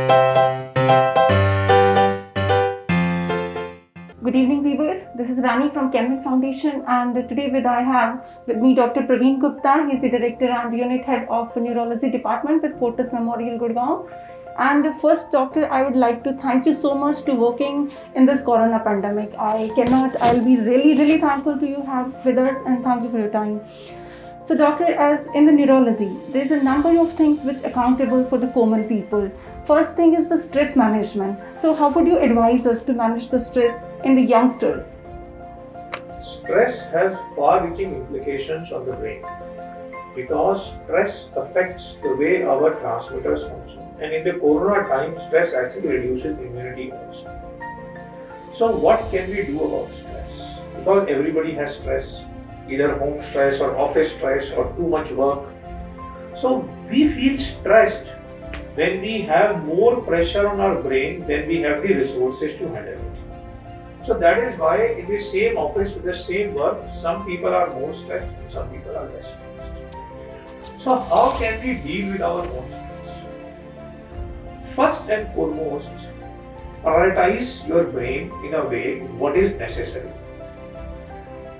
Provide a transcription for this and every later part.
Good evening, viewers. This is Rani from Kenman Foundation, and today I have with me Dr. Praveen Gupta. He is the Director and Unit Head of Neurology Department with Fortis Memorial, Gurgaon. And first, Doctor, I would like to thank you so much to working in this Corona pandemic. I'll be really thankful to you have with us, and thank you for your time. So doctor, as in the neurology, there's a number of things which accountable for the common people. First thing is the stress management. So how would you advise us to manage the stress in the youngsters? Stress has far-reaching implications on the brain because stress affects the way our transmitters function. And in the corona time, stress actually reduces immunity also. So what can we do about stress? Because everybody has stress, either home stress or office stress or too much work. So we feel stressed when we have more pressure on our brain than we have the resources to handle it. So that is why in the same office with the same work, some people are more stressed, some people are less stressed. So how can we deal with our own stress? First and foremost, prioritize your brain in a way what is necessary,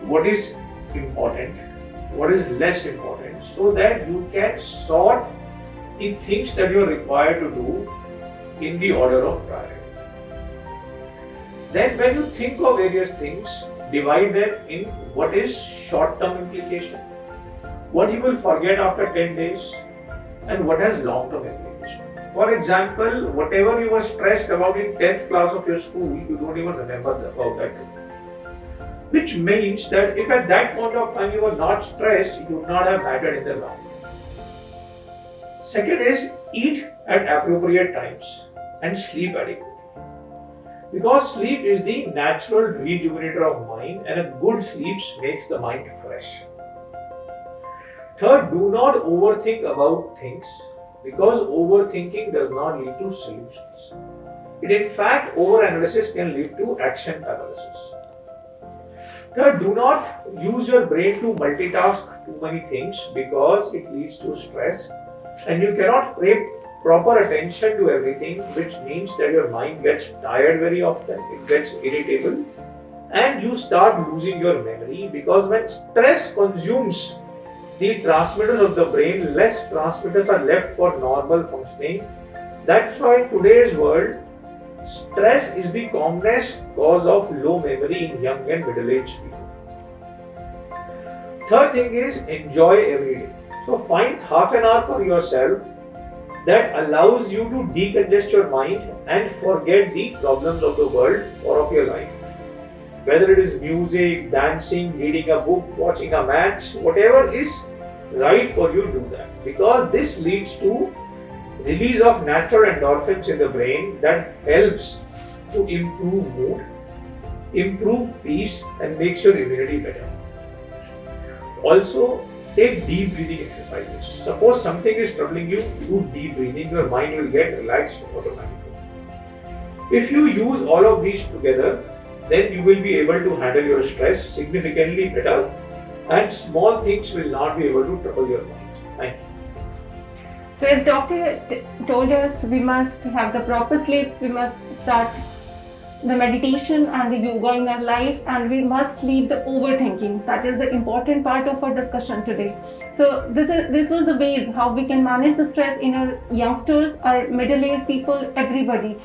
what is important, what is less important, so that you can sort the things that you are required to do in the order of priority. Then when you think of various things, divide them in what is short-term implication, what you will forget after 10 days, and what has long-term implication. For example, whatever you were stressed about in 10th class of your school, you don't even remember about that. Which means that if at that point of time you were not stressed, it would not have mattered in the long run. Second is eat at appropriate times and sleep adequately. Because sleep is the natural rejuvenator of mind, and a good sleep makes the mind fresh. Third, do not overthink about things, because overthinking does not lead to solutions. In fact, overanalysis can lead to action paralysis. Third, do not use your brain to multitask too many things because it leads to stress, and you cannot pay proper attention to everything, which means that your mind gets tired very often, it gets irritable, and you start losing your memory, because when stress consumes the transmitters of the brain, less transmitters are left for normal functioning. That's why in today's world, stress is the commonest cause of low memory in young and middle-aged people. Third thing is enjoy every day. So find half an hour for yourself that allows you to decongest your mind and forget the problems of the world or of your life. Whether it is music, dancing, reading a book, watching a match, whatever is right for you, do that. Because this leads to release of natural endorphins in the brain that helps to improve mood, improve peace, and makes your immunity better. Also, take deep breathing exercises. Suppose something is troubling you, do deep breathing, your mind will get relaxed automatically. If you use all of these together, then you will be able to handle your stress significantly better, and small things will not be able to trouble your mind. Thank you. So as doctor told us, we must have the proper sleeps, we must start the meditation and the yoga in our life, and we must leave the overthinking. That is the important part of our discussion today. So this was the ways how we can manage the stress in our youngsters, our middle-aged people, everybody.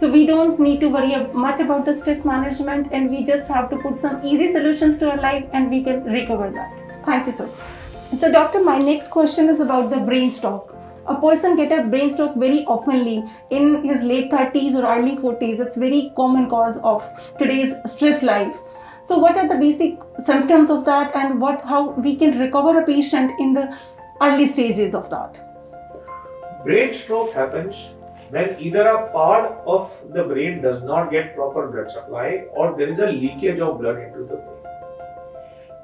So we don't need to worry much about the stress management, and we just have to put some easy solutions to our life and we can recover that. Thank you, sir. So doctor, my next question is about the brain stroke. A person get a brain stroke very oftenly in his late 30s or early 40s. It's very common cause of today's stress life. So what are the basic symptoms of that, and how we can recover a patient in the early stages of that? Brain stroke happens when either a part of the brain does not get proper blood supply, or there is a leakage of blood into the brain.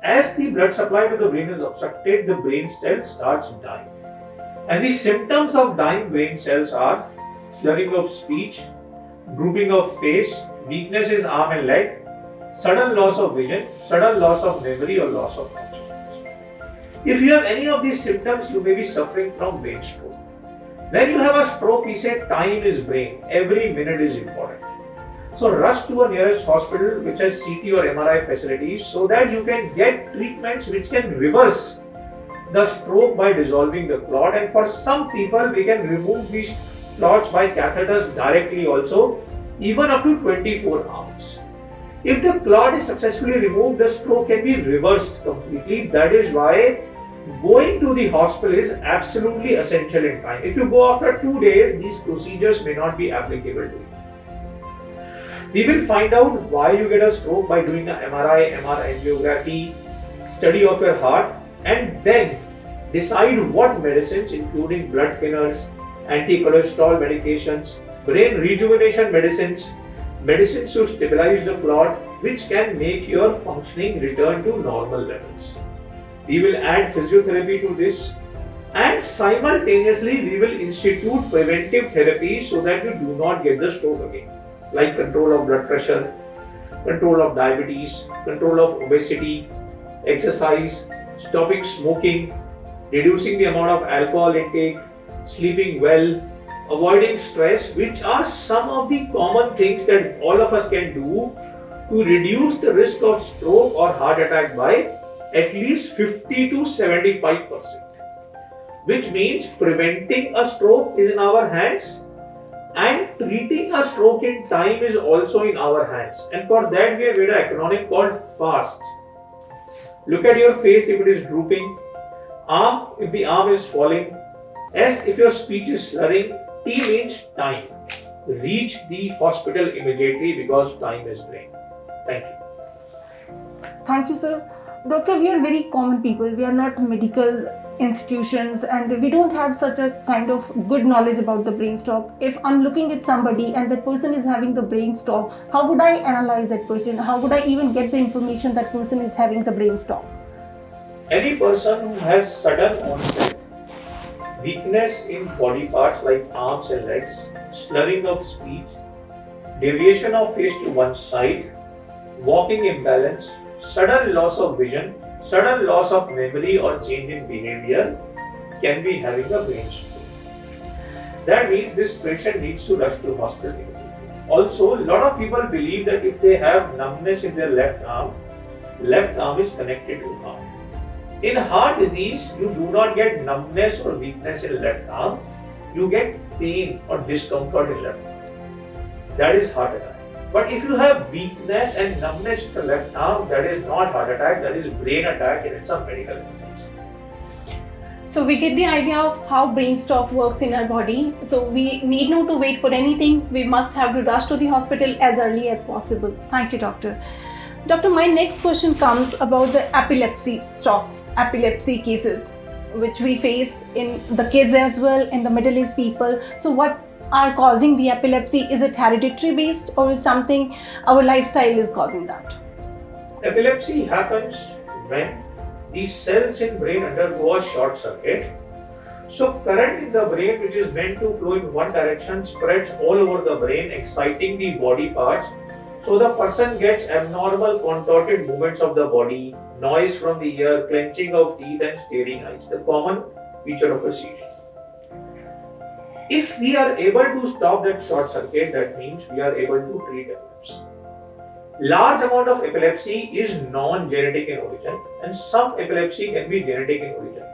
As the blood supply to the brain is obstructed, the brain cell starts dying. And the symptoms of dying brain cells are slurring of speech, drooping of face, weakness in arm and leg, sudden loss of vision, sudden loss of memory or loss of consciousness. If you have any of these symptoms, you may be suffering from brain stroke. When you have a stroke, we say time is brain. Every minute is important. So rush to a nearest hospital which has CT or MRI facilities so that you can get treatments which can reverse the stroke by dissolving the clot. And for some people, we can remove these clots by catheters directly also, even up to 24 hours. If the clot is successfully removed, the stroke can be reversed completely. That is why going to the hospital is absolutely essential in time. If you go after 2 days, these procedures may not be applicable to you. We will find out why you get a stroke by doing the MRI, MR angiography, study of your heart, and then decide what medicines, including blood thinners, anti-cholesterol medications, brain rejuvenation medicines, medicines to stabilize the clot, which can make your functioning return to normal levels. We will add physiotherapy to this, and simultaneously we will institute preventive therapies so that you do not get the stroke again, like control of blood pressure, control of diabetes, control of obesity, exercise, stopping smoking, reducing the amount of alcohol intake, sleeping well, avoiding stress, which are some of the common things that all of us can do to reduce the risk of stroke or heart attack by at least 50 to 75%. Which means preventing a stroke is in our hands and treating a stroke in time is also in our hands. And for that we have made an acronym called FAST. Look at your face if it is drooping, arm if the arm is falling, S if your speech is slurring, T means time. Reach the hospital immediately because time is brain. Thank you. Thank you, sir. Doctor, we are very common people. We are not medical institutions and we don't have such a kind of good knowledge about the brain stroke. If I'm looking at somebody and that person is having the brain stroke, how would I analyze that person? How would I even get the information that person is having the brain stroke? Any person who has sudden onset weakness in body parts like arms and legs, slurring of speech, deviation of face to one side, walking imbalance, sudden loss of vision, sudden loss of memory or change in behavior can be having a brain stroke. That means this patient needs to rush to hospital immediately. Also, a lot of people believe that if they have numbness in their left arm is connected to heart. In heart disease, you do not get numbness or weakness in left arm, you get pain or discomfort in left arm. That is heart attack. But if you have weakness and numbness in the left arm, that is not heart attack, that is brain attack and it's a medical emergency. So we get the idea of how brain stroke works in our body. So we need not to wait for anything. We must have to rush to the hospital as early as possible. Thank you, doctor. Doctor, my next question comes about the epilepsy strokes, epilepsy cases, which we face in the kids as well, in the middle-aged people. So what are causing the epilepsy? Is it hereditary based or is something our lifestyle is causing that? Epilepsy happens when these cells in brain undergo a short circuit. So current in the brain, which is meant to flow in one direction, spreads all over the brain, exciting the body parts. So the person gets abnormal contorted movements of the body, noise from the ear, clenching of teeth and staring eyes, the common feature of a seizure. If we are able to stop that short circuit, that means we are able to treat epilepsy. Large amount of epilepsy is non-genetic in origin and some epilepsy can be genetic in origin.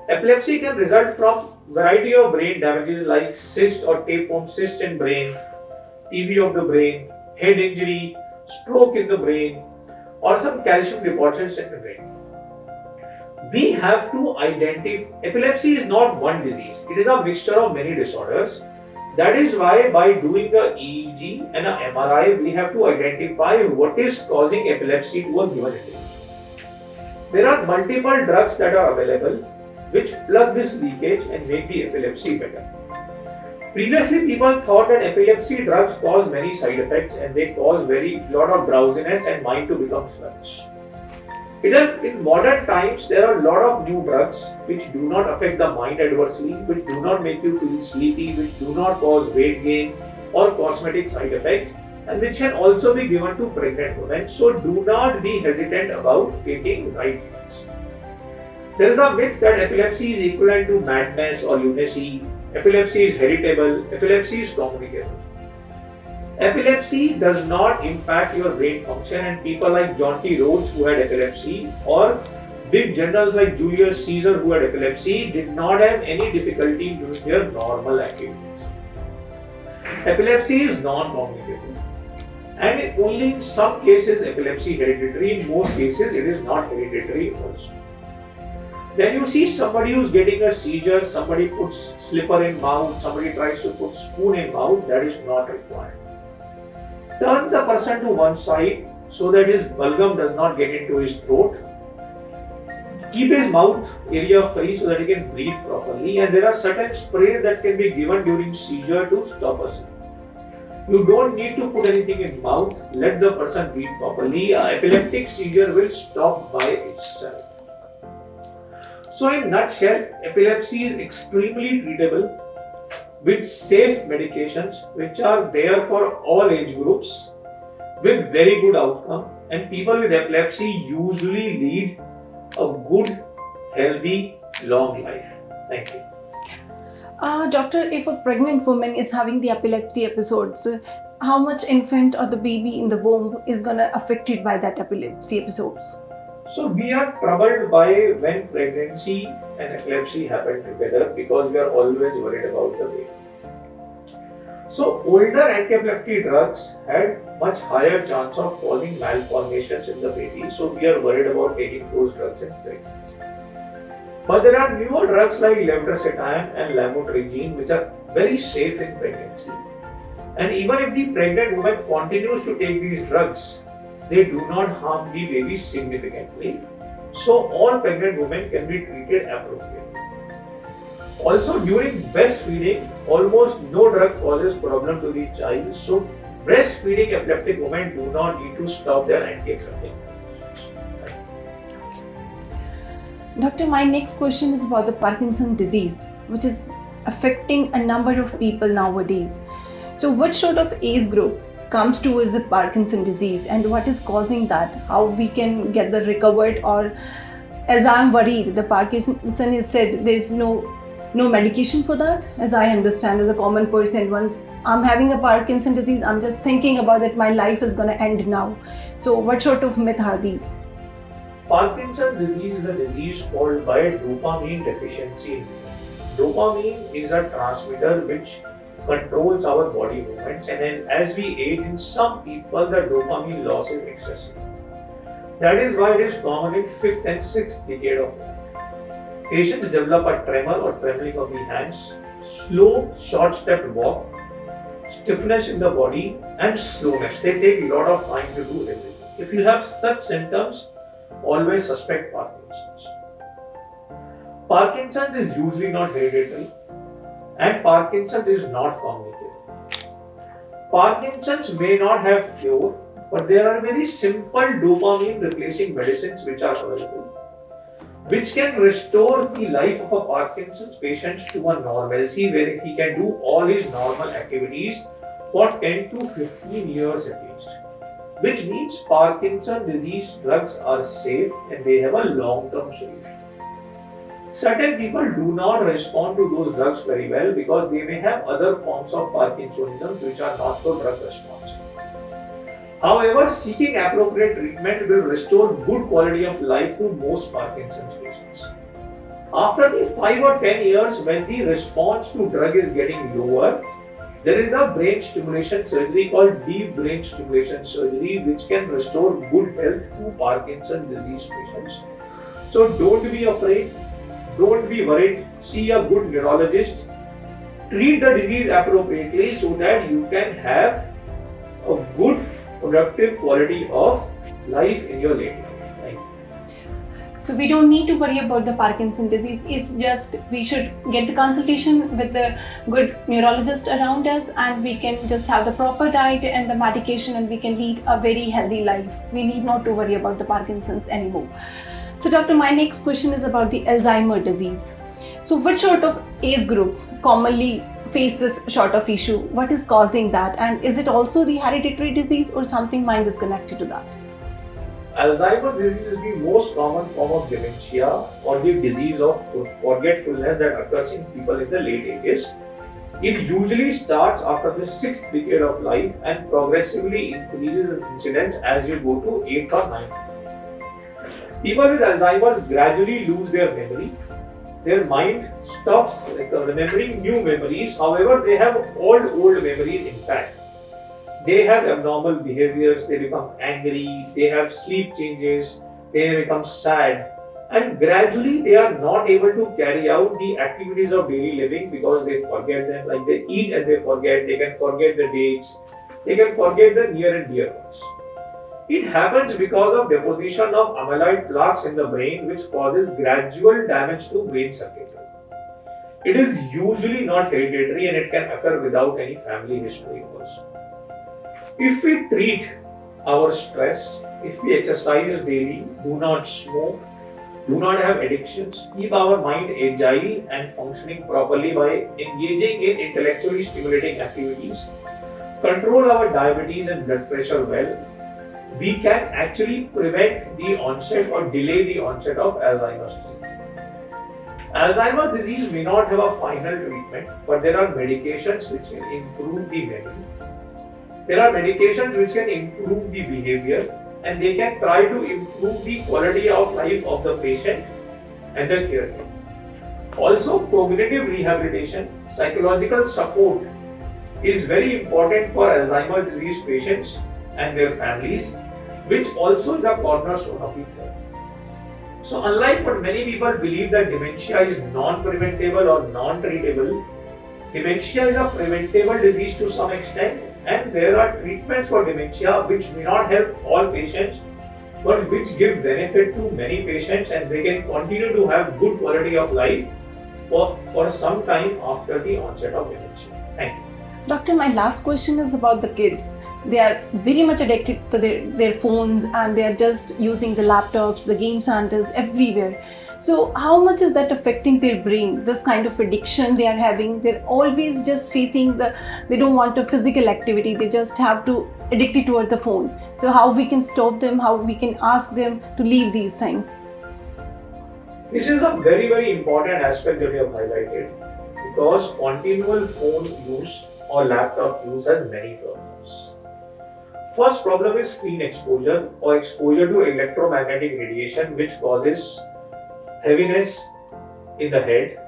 Epilepsy can result from variety of brain damages like cyst or tapeworm cyst in brain, TB of the brain, head injury, stroke in the brain, or some calcium deposits in the brain. We have to identify, epilepsy is not one disease, it is a mixture of many disorders. That is why by doing the EEG and an MRI, we have to identify what is causing epilepsy to a given individual. There are multiple drugs that are available which plug this leakage and make the epilepsy better. Previously, people thought that epilepsy drugs cause many side effects and they cause very lot of drowsiness and mind to become sluggish. In modern times, there are a lot of new drugs which do not affect the mind adversely, which do not make you feel sleepy, which do not cause weight gain or cosmetic side effects, and which can also be given to pregnant women. So do not be hesitant about taking right drugs. There is a myth that epilepsy is equivalent to madness or lunacy. Epilepsy is heritable. Epilepsy is communicable. Epilepsy does not impact your brain function, and people like John T. Rhodes who had epilepsy, or big generals like Julius Caesar who had epilepsy, did not have any difficulty doing their normal activities. Epilepsy is non-communicable, and only in some cases epilepsy hereditary. In most cases it is not hereditary also. Then you see somebody who's getting a seizure, somebody puts slipper in mouth, somebody tries to put spoon in mouth, that is not required. Turn the person to one side so that his bulgum does not get into his throat. Keep his mouth area free so that he can breathe properly, and there are certain sprays that can be given during seizure to stop a seizure. You don't need to put anything in mouth, let the person breathe properly. An epileptic seizure will stop by itself. So in nutshell, epilepsy is extremely treatable with safe medications which are there for all age groups with very good outcome, and people with epilepsy usually lead a good, healthy, long life. Thank you. Doctor, if a pregnant woman is having the epilepsy episodes, how much infant or the baby in the womb is gonna affected by that epilepsy episodes? So we are troubled by when pregnancy and epilepsy happen together because we are always worried about the baby. So older anti-epileptic drugs had much higher chance of causing malformations in the baby, so we are worried about taking those drugs in pregnancy. But there are newer drugs like levetiracetam and lamotrigine which are very safe in pregnancy. And even if the pregnant woman continues to take these drugs, they do not harm the baby significantly. So all pregnant women can be treated appropriately. Also during breastfeeding, almost no drug causes problem to the child. So breastfeeding epileptic women do not need to stop their anti-epileptic. Doctor, my next question is about the Parkinson's disease, which is affecting a number of people nowadays. So what sort of age group comes towards the Parkinson's disease, and what is causing that? How we can get the recovered, or as I'm worried, the Parkinson is said there is no medication for that. As I understand, as a common person, once I'm having a Parkinson's disease, I'm just thinking about it, my life is going to end now. So what sort of myth are these? Parkinson's disease is a disease caused by dopamine deficiency. Dopamine is a transmitter which controls our body movements, and then as we age, in some people the dopamine loss is excessive. That is why it is common in 5th and 6th decade of life. Patients develop a tremor or trembling of the hands, slow short-stepped walk, stiffness in the body and slowness. They take a lot of time to do everything. If you have such symptoms, always suspect Parkinson's. Parkinson's is usually not hereditary, and Parkinson's is not communicable. Parkinson's may not have cure, but there are very simple dopamine replacing medicines which are available, which can restore the life of a Parkinson's patient to a normalcy where he can do all his normal activities for 10 to 15 years at least. Which means Parkinson's disease drugs are safe and they have a long-term solution. Certain people do not respond to those drugs very well because they may have other forms of Parkinsonism which are not so drug responsive. However, seeking appropriate treatment will restore good quality of life to most Parkinson's patients. After the 5 or 10 years, when the response to drug is getting lower, there is a brain stimulation surgery called deep brain stimulation surgery which can restore good health to Parkinson's disease patients. So don't be afraid. Don't be worried, see a good neurologist, treat the disease appropriately so that you can have a good, productive quality of life in your later life. Thank you. So we don't need to worry about the Parkinson's disease. It's just we should get the consultation with the good neurologist around us, and we can just have the proper diet and the medication, and we can lead a very healthy life. We need not to worry about the Parkinson's anymore. So doctor, my next question is about the Alzheimer's disease. So what sort of age group commonly face this sort of issue? What is causing that? And is it also the hereditary disease or something mind is connected to that? Alzheimer's disease is the most common form of dementia or the disease of forgetfulness that occurs in people in the late ages. It usually starts after the 6th decade of life and progressively increases in incidence as you go to 8th or 9th. People with Alzheimer's gradually lose their memory. Their mind stops remembering new memories, however, they have old memories intact. They have abnormal behaviors, they become angry, they have sleep changes, they become sad, and gradually they are not able to carry out the activities of daily living because they forget them. Like they eat and they forget, they can forget the dates, they can forget the near and dear ones. It happens because of deposition of amyloid plaques in the brain, which causes gradual damage to brain circuitry. It is usually not hereditary and it can occur without any family history also. If we treat our stress, if we exercise daily, do not smoke, do not have addictions, keep our mind agile and functioning properly by engaging in intellectually stimulating activities, control our diabetes and blood pressure well, we can actually prevent the onset or delay the onset of Alzheimer's disease. Alzheimer's disease may not have a final treatment, but there are medications which can improve the memory. There are medications which can improve the behavior and they can try to improve the quality of life of the patient and the caregiver. Also, cognitive rehabilitation, psychological support is very important for Alzheimer's disease patients and their families, which also is a cornerstone of the therapy. So, unlike what many people believe that dementia is non-preventable or non-treatable, dementia is a preventable disease to some extent, and there are treatments for dementia which may not help all patients but which give benefit to many patients and they can continue to have good quality of life for some time after the onset of dementia. Thank you. Doctor, my last question is about the kids. They are very much addicted to their phones and they are just using the laptops, the game centers everywhere. So how much is that affecting their brain, this kind of addiction they are having? They're always just facing they don't want a physical activity, they just have to addict it toward the phone. So how we can stop them, how we can ask them to leave these things? This is a very, very important aspect that you have highlighted because continual phone use or laptop use has many problems. First problem is screen exposure or exposure to electromagnetic radiation which causes heaviness in the head,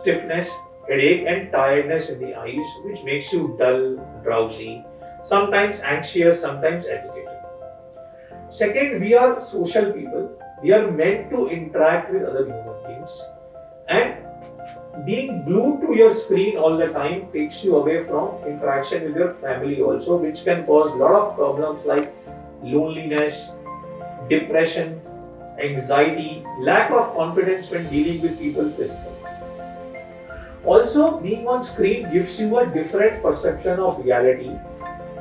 stiffness, headache and tiredness in the eyes which makes you dull, drowsy, sometimes anxious, sometimes agitated. Second, we are social people. We are meant to interact with other human beings and being glued to your screen all the time takes you away from interaction with your family also, which can cause a lot of problems like loneliness, depression, anxiety, lack of confidence when dealing with people physically. Also, being on screen gives you a different perception of reality,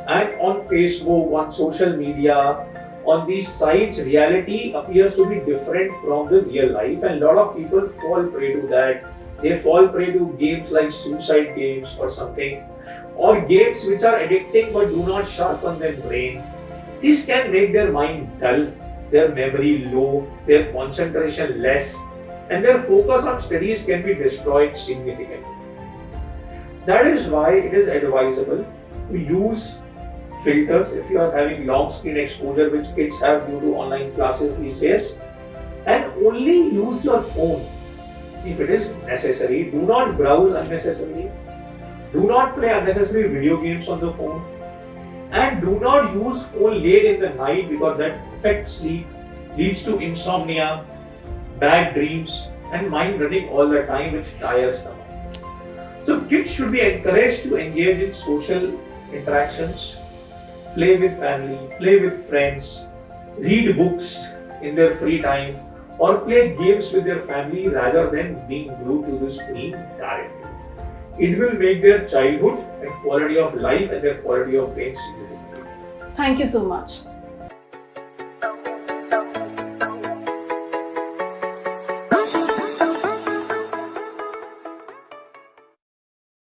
and on Facebook, on social media, on these sites, reality appears to be different from the real life and a lot of people fall prey to that. They fall prey to games like suicide games or something, or games which are addicting but do not sharpen their brain. This can make their mind dull, their memory low, their concentration less, and their focus on studies can be destroyed significantly. That is why it is advisable to use filters if you are having long screen exposure which kids have due to online classes these days, and only use your phone if it is necessary. Do not browse unnecessarily, do not play unnecessary video games on the phone, and do not use phone late in the night because that affects sleep, leads to insomnia, bad dreams and mind running all the time which tires them. So kids should be encouraged to engage in social interactions, play with family, play with friends, read books in their free time, or play games with their family rather than being glued to the screen directly. It will make their childhood and quality of life and their quality of brain significant. Thank you so much.